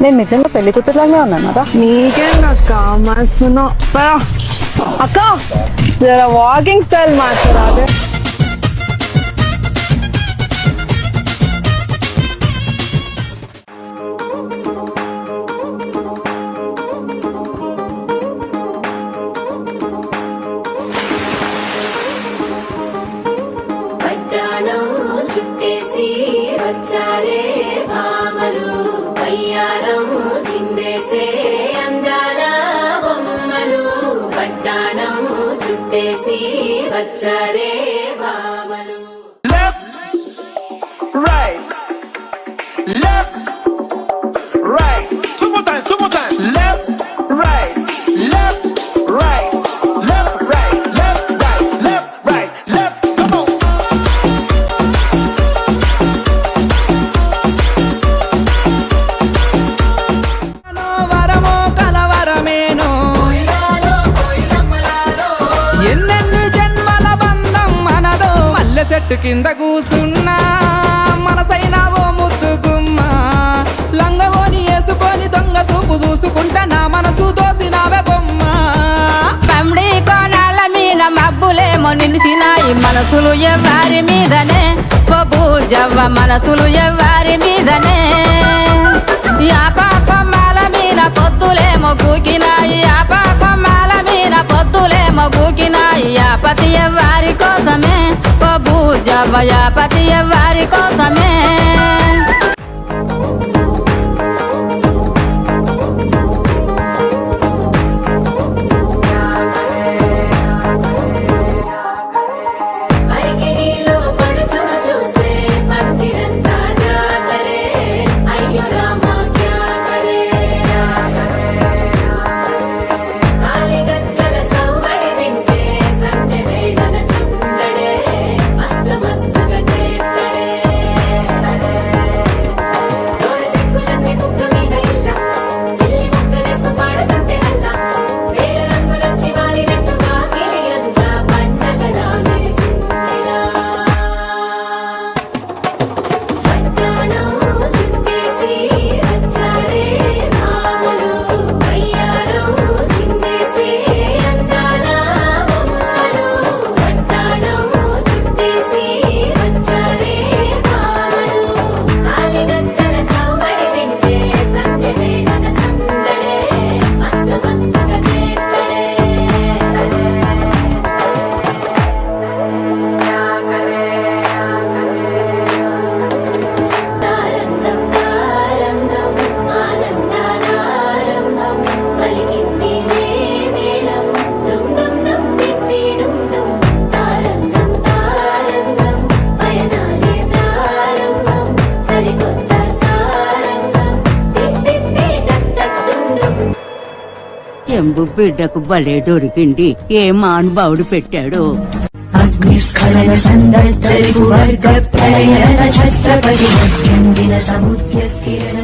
నేను నిజంగా పెళ్లి కూతురులాగా ఉన్నాను కదా. నీకేందక్క మస్తును అక్క జర వాకింగ్ స్టైల్ మార్చరా అదే. చుట్టేసి వచ్చారే భామలు అయ్యారం చిందేసే అందాల బొమ్మలు పట్టాణం చుట్టేసి వచ్చారే భామలు. Left, right, left, right. Two more times. Left, right, left, right, left, right, left, right, left, right, left. Come on. ఎన్నెన్ని జన్మల బంధం మనదో మల్లె చెట్టు కింద కూస్తున్నా మనసైన ఓ ముద్దు గుమ్మ లంగవోని వేసుకొని దొంగ చూపు చూసుకుంటా నా మనసు దోసినావే బొమ్మ. పండి కోనాల మీద మబ్బులేమో నిలిచినాయి మనసులు ఎవరి మీదనే బొబూజవ్వ మనసులు ఎవరి మీదనే. యాపాకొమ్మాల మీద పొద్దులేమో కూకినాయి యాపాకొమ్మాల మీద పొద్దులేమో కూకినాయి. యాపతి ఎవరి కోసమే బొబూజవ్వ యాపతి ఎవరి కోసమే. ఎంబు బిడ్డకు భలే దొరికింది. ఏ మానుభావుడు పెట్టాడు. అగ్నిస్ఖలన సందర్భ ఛత్రపతి సముద్ర కిరణ